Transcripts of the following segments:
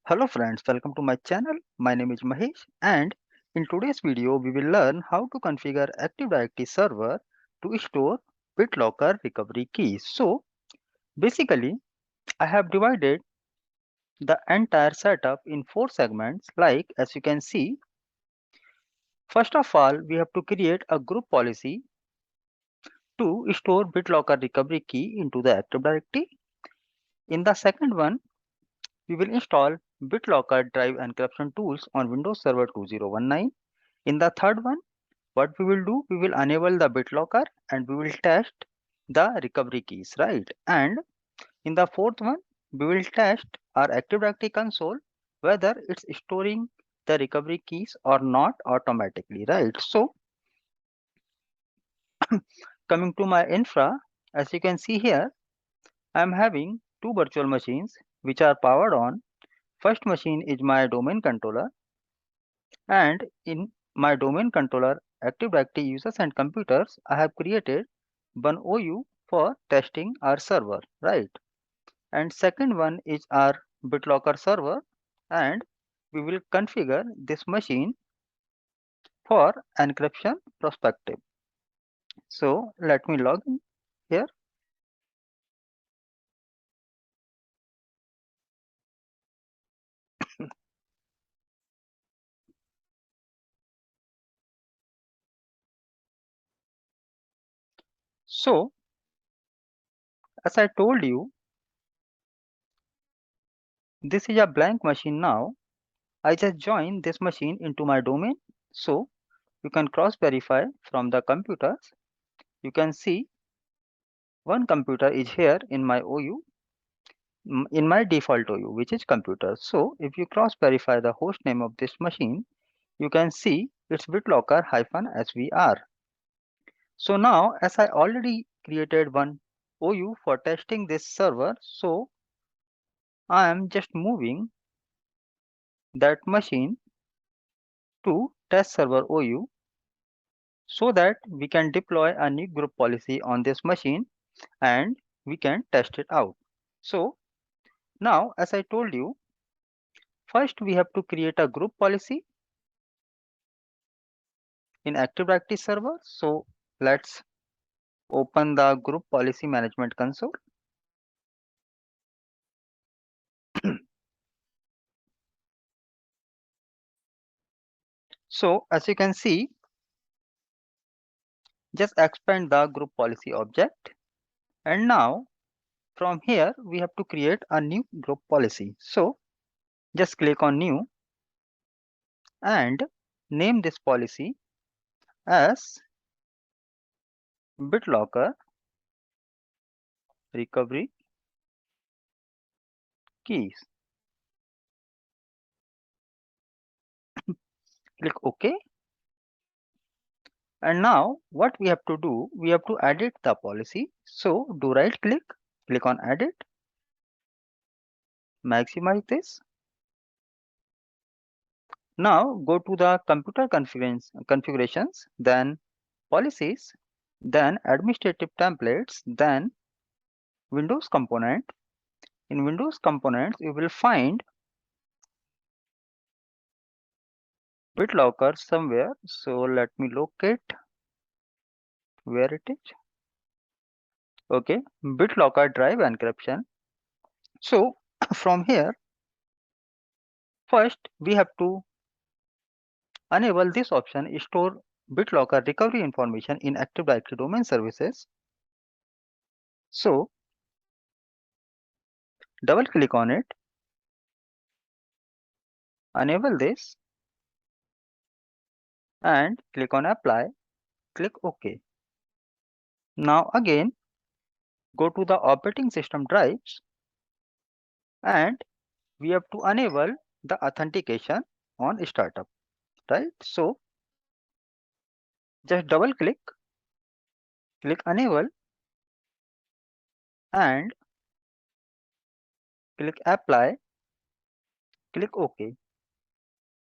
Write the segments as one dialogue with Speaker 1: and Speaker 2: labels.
Speaker 1: Hello friends, welcome to my channel. My name is Mahesh and in today's video we will learn how to configure Active Directory server to store BitLocker recovery keys. So basically I have divided the entire setup in 4 segments like as you can see. First of all we have to create a group policy to store BitLocker recovery key into the Active Directory. In the second one we will install BitLocker drive encryption tools on Windows Server 2019. In the third one, what we will do, we will enable the BitLocker and we will test the recovery keys, right? And in the fourth one, we will test our Active Directory console whether it's storing the recovery keys or not automatically, right? So coming to my infra, as you can see here, I am having two virtual machines which are powered on. First machine is my domain controller, and in my domain controller Active Directory users and computers, I have created one OU for testing our server, right? And second one is our BitLocker server, and we will configure this machine for encryption perspective. So let me log in here. So as I told you, this is a blank machine now. I just join this machine into my domain. So you can cross verify from the computers. You can see one computer is here in my OU, in my default OU, which is computer. So if you cross verify the host name of this machine, you can see it's BitLocker-SVR. So now as I already created one OU for testing this server, so I am just moving that machine to test server OU so that we can deploy a new group policy on this machine and we can test it out. So now as I told you, first we have to create a group policy in Active Directory server. So let's open the group policy management console. So as you can see, just expand the group policy object. And now from here, we have to create a new group policy. So just click on new and name this policy as BitLocker recovery keys. Click OK. And now what we have to do, we have to edit the policy. So do right click, click on edit, maximize this. Now go to the computer configurations, then policies, then administrative templates, then Windows component. In Windows components, you will find BitLocker somewhere. So let me locate where it is. Okay, BitLocker drive encryption. So from here, first we have to enable this option, store BitLocker recovery information in Active Directory domain services. So double click on it, enable this and click on apply, click OK. Now again, go to the operating system drives and we have to enable the authentication on startup, right? So just double click, click enable and click apply, click OK.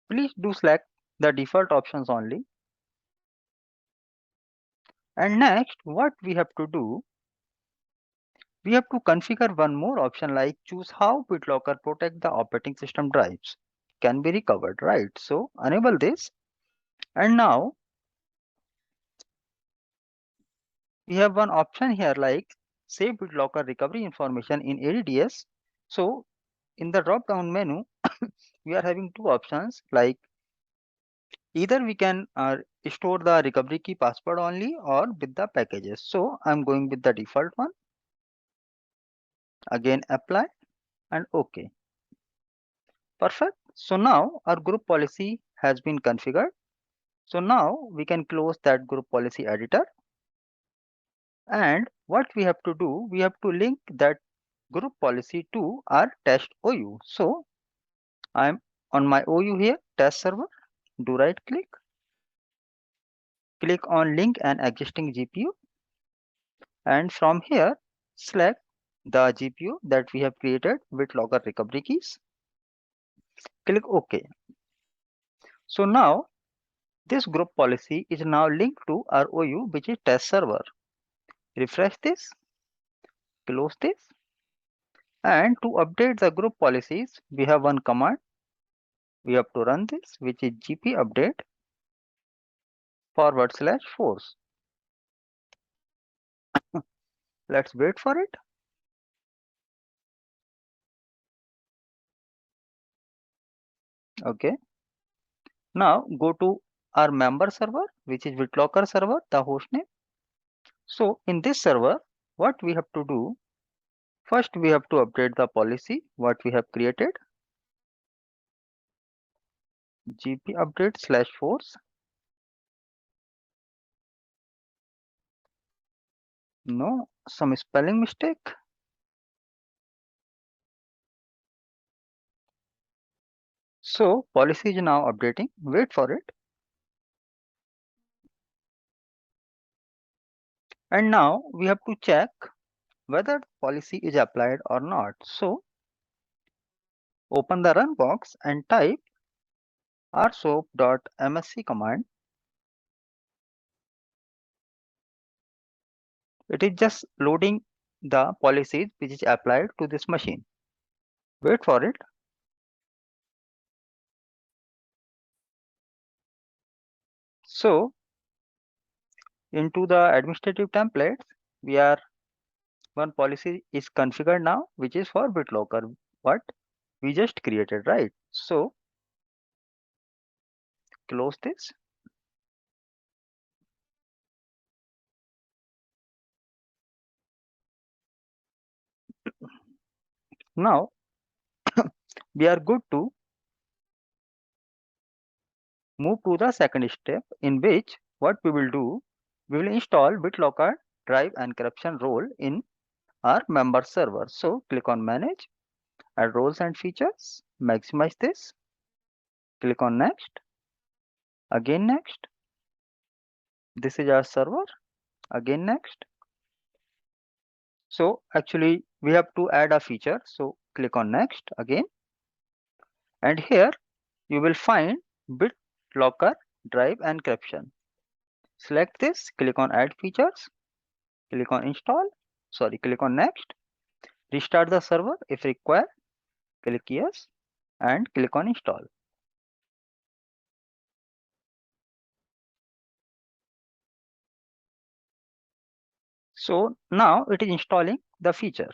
Speaker 1: Please do select the default options only. And next what we have to do, we have to configure one more option like choose how BitLocker protect the operating system drives can be recovered, right? So enable this, and now we have one option here like save BitLocker recovery information in ADDS. So in the drop down menu, we are having two options like either we can store the recovery key password only or with the packages. So I'm going with the default one. Again apply and OK. Perfect. So now our group policy has been configured. So now we can close that group policy editor. And what we have to do, we have to link that group policy to our test OU. So I'm on my OU here, test server, do right click on link an existing GPU, and from here select the GPU that we have created with logger recovery keys. Click OK. So now this group policy is now linked to our OU, which is test server. Refresh this, close this, and to update the group policies, we have one command. We have to run this, which is gp update /force. Let's wait for it. Okay. Now go to our member server, which is BitLocker server, the hostname. So in this server, what we have to do, first we have to update the policy, what we have created, gp update /force. No, some spelling mistake. So policy is now updating. Wait for it. And now we have to check whether policy is applied or not. So open the run box and type rsoap.msc command. It is just loading the policies which is applied to this machine. Wait for it. So into the administrative templates, we are one policy is configured now, which is for BitLocker, what we just created, right? So close this. Now we are good to move to the second step, in which what we will do, we will install BitLocker drive encryption role in our member server. So click on manage, add roles and features, maximize this, click on next, again next. This is our server, again next. So actually we have to add a feature. So click on next again. And here you will find BitLocker drive encryption. Select this, click on add features, click on install, click on next, restart the server if required, click yes, and click on install. So now it is installing the feature.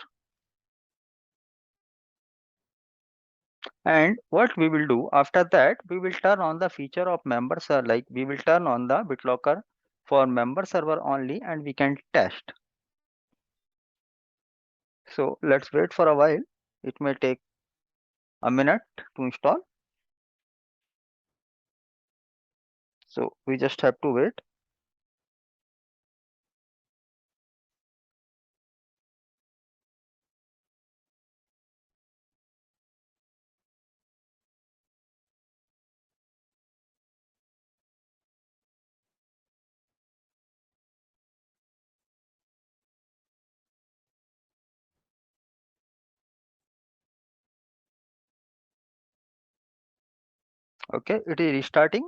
Speaker 1: And what we will do after that, we will turn on the feature of member server, like we will turn on the BitLocker for member server only, and we can test. So let's wait for a while. It may take a minute to install. So we just have to wait. Okay, it is restarting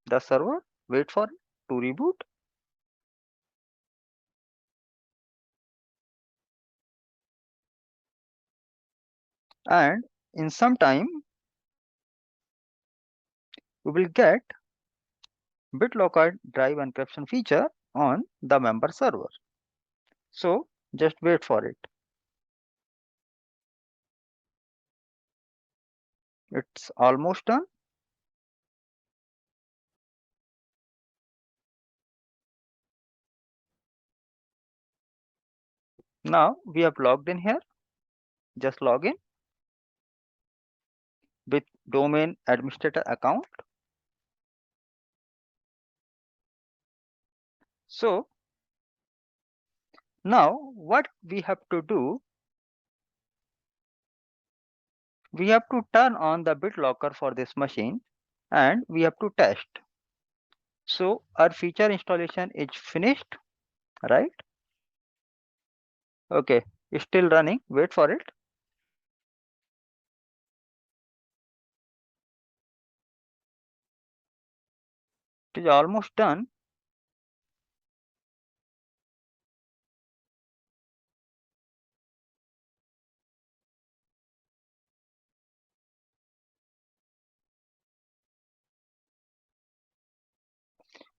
Speaker 1: the server. Wait for it to reboot. and in some time we will get BitLocker drive encryption feature on the member server. So just wait for it. It's almost done. Now we have logged in here. Just log in with domain administrator account. So now what we have to do, we have to turn on the BitLocker for this machine and we have to test. So our feature installation is finished, right? Okay, it's still running. Wait for it. It is almost done.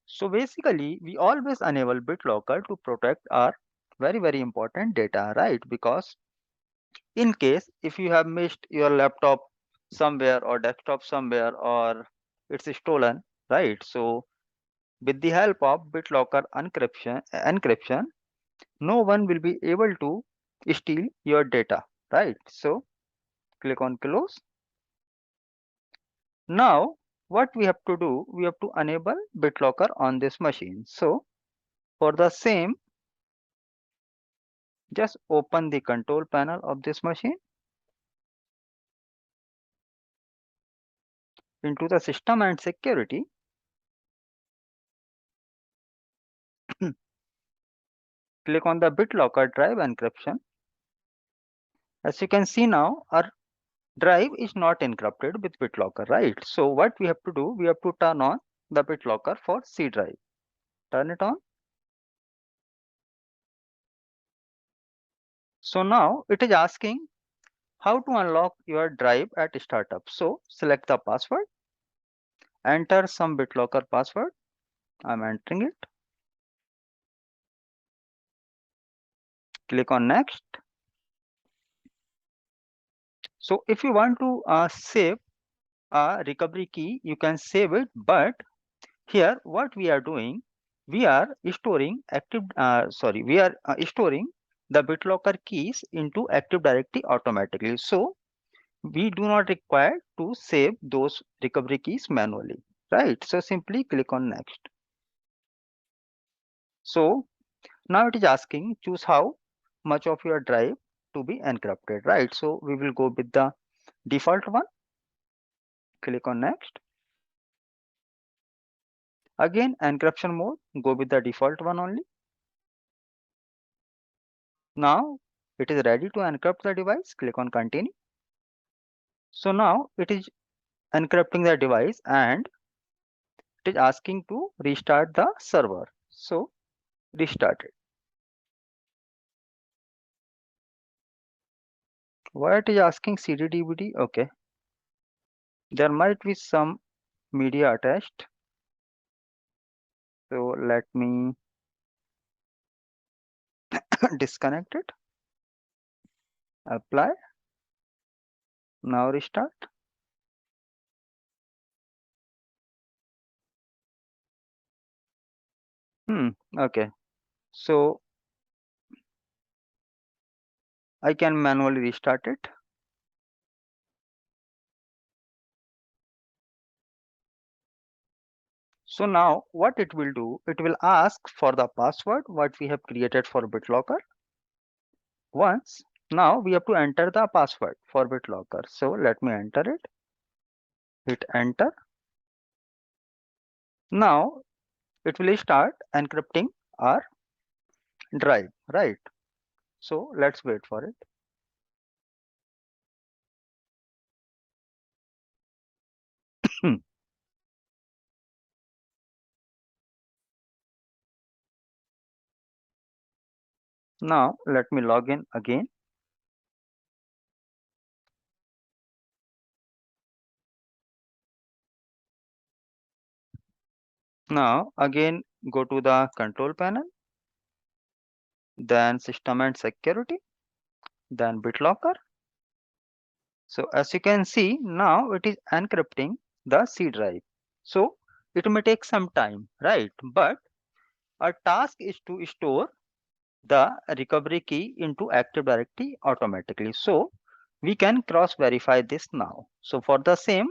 Speaker 1: So basically, we always enable BitLocker to protect our very important data, right? Because in case if you have missed your laptop somewhere or desktop somewhere or it's stolen, right? So with the help of BitLocker encryption, no one will be able to steal your data, right? So click on close. Now what we have to do, we have to enable BitLocker on this machine. So for the same, just open the control panel of this machine into the system and security. Click on the BitLocker drive encryption. As you can see now, our drive is not encrypted with BitLocker, right? So what we have to do, we have to turn on the BitLocker for C drive. Turn it on. So now it is asking how to unlock your drive at startup. So select the password, enter some BitLocker password. I'm entering it. Click on next. So if you want to save a recovery key, you can save it, but here what we are doing, we are storing storing the BitLocker keys into Active Directory automatically. So we do not require to save those recovery keys manually, right? So simply click on next. So now it is asking choose how much of your drive to be encrypted, right? So we will go with the default one. Click on next. Again, encryption mode, go with the default one only. Now it is ready to encrypt the device. Click on continue. So now it is encrypting the device and it is asking to restart the server. So restart it. Why it is asking CD DVD? Okay. There might be some media attached. So let me disconnect it. Apply. Now restart. Okay. So I can manually restart it. So now what it will do, it will ask for the password what we have created for BitLocker. Once, now we have to enter the password for BitLocker. So let me enter it. Hit enter. Now it will start encrypting our drive, right? So let's wait for it. Now let me log in again. Now again go to the control panel, then system and security, then BitLocker. So as you can see, now it is encrypting the C drive. So it may take some time, right? But our task is to store the recovery key into Active Directory automatically. So we can cross verify this now. So for the same,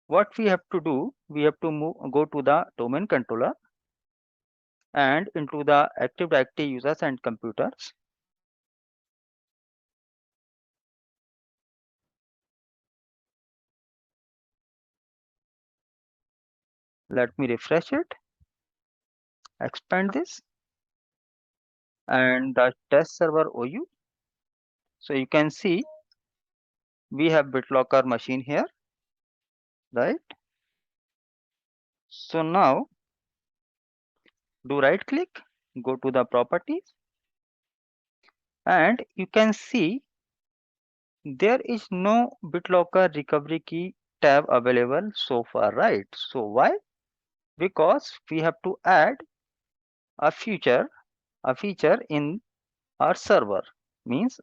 Speaker 1: what we have to do, we have to go to the domain controller and into the Active Directory users and computers. Let me refresh it, expand this, and the test server OU. So you can see we have BitLocker machine here, right? So now do right click, go to the properties, and you can see there is no BitLocker recovery key tab available so far, right? So why? Because we have to add a feature in our server, means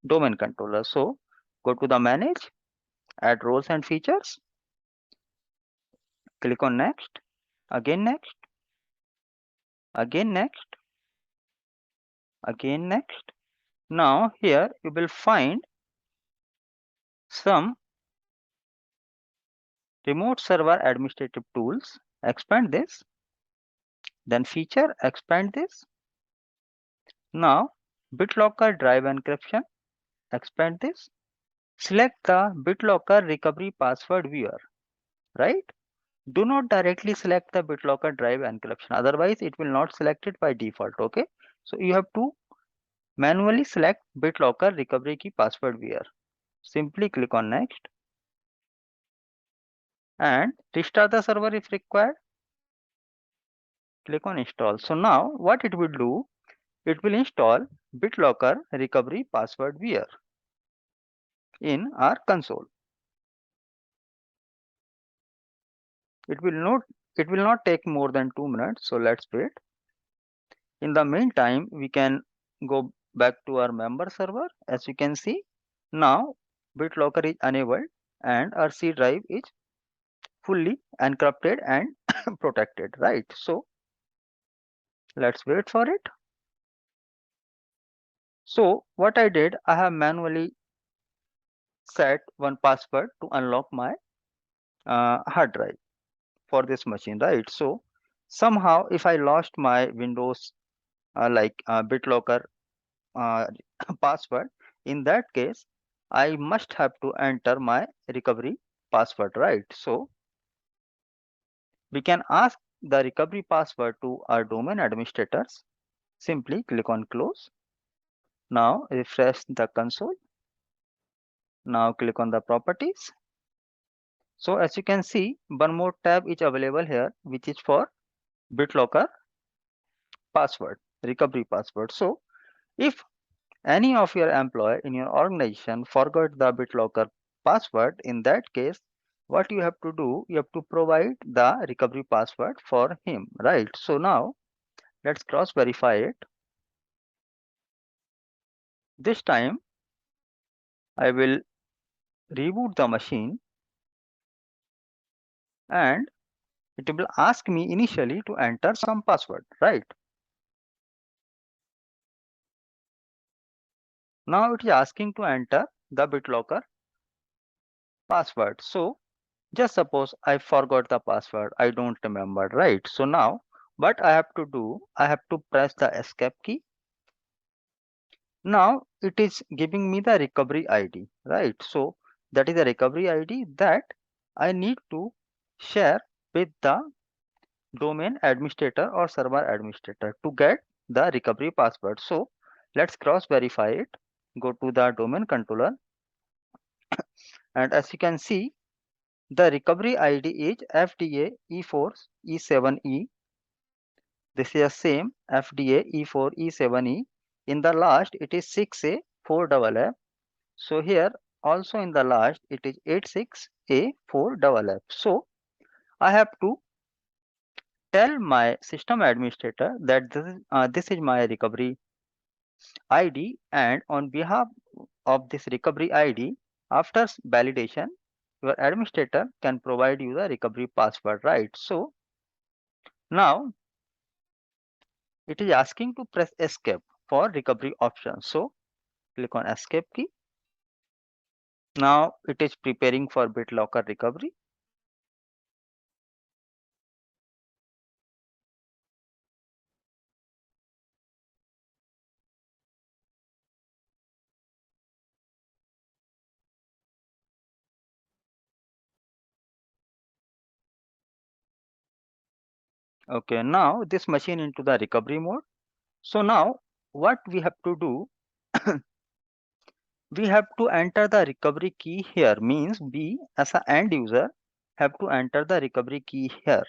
Speaker 1: domain controller. So go to the manage, add roles and features, click on next, again next, again next, again next. Now here you will find some remote server administrative tools. Expand this, then feature, expand this. Now BitLocker drive encryption, expand this. Select the BitLocker recovery password viewer, right? Do not directly select the BitLocker drive encryption, otherwise it will not select it by default, okay? So you have to manually select BitLocker recovery key password viewer. Simply click on next and restart the server if required. Click on install. So now what it will do, it will install BitLocker recovery password viewer in our console. It will not take more than 2 minutes, so let's wait. In the meantime, we can go back to our member server. As you can see, now BitLocker is enabled and our C drive is fully encrypted and protected, right? So let's wait for it. So what I did, I have manually set one password to unlock my hard drive for this machine, right? So somehow if I lost my Windows BitLocker uh, password, in that case I must have to enter my recovery password, right? So we can ask the recovery password to our domain administrators. Simply click on close. Now refresh the console. Now click on the properties. So as you can see, one more tab is available here, which is for BitLocker password, recovery password. So if any of your employee in your organization forgot the BitLocker password, in that case, what you have to do, you have to provide the recovery password for him, right? So now let's cross verify it. This time I will reboot the machine and it will ask me initially to enter some password, right? Now it is asking to enter the BitLocker password. So just suppose I forgot the password, I don't remember, right? So now what I have to do, I have to press the escape key. Now it is giving me the recovery ID, right? So that is the recovery ID that I need to share with the domain administrator or server administrator to get the recovery password. So let's cross verify it. Go to the domain controller, and as you can see, the recovery ID is FDA E4 E7E. This is the same FDA E4 E7E. In the last, it is 6A 4FF. So here also in the last, it is 86A 4FF. So I have to tell my system administrator that this is my recovery ID, and on behalf of this recovery ID, after validation, your administrator can provide you the recovery password, right? So now it is asking to press escape for recovery option. So click on escape key. Now it is preparing for BitLocker recovery. Okay, now this machine into the recovery mode. So now what we have to do, we have to enter the recovery key here, means we as a end user have to enter the recovery key here,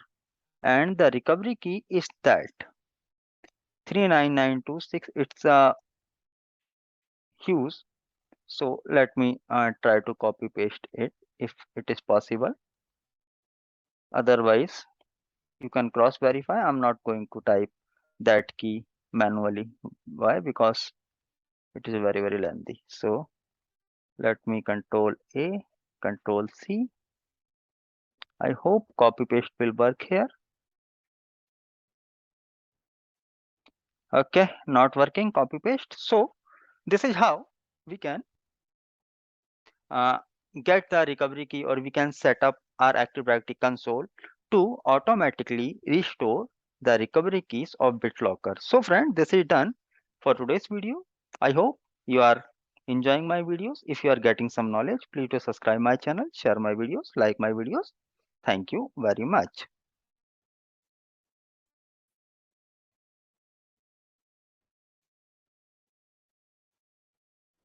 Speaker 1: and the recovery key is that 39926. It's a huge, so let me try to copy paste it if it is possible. Otherwise you can cross verify. I'm not going to type that key manually. Why? Because it is very lengthy. So let me control A, control C. I hope copy paste will work here. Okay, not working, copy paste. So this is how we can uh, get the recovery key, or we can set up our Active Directory console to automatically restore the recovery keys of BitLocker. So friend, this is done for today's video. I hope you are enjoying my videos. If you are getting some knowledge, please do subscribe my channel, share my videos, like my videos. Thank you very much.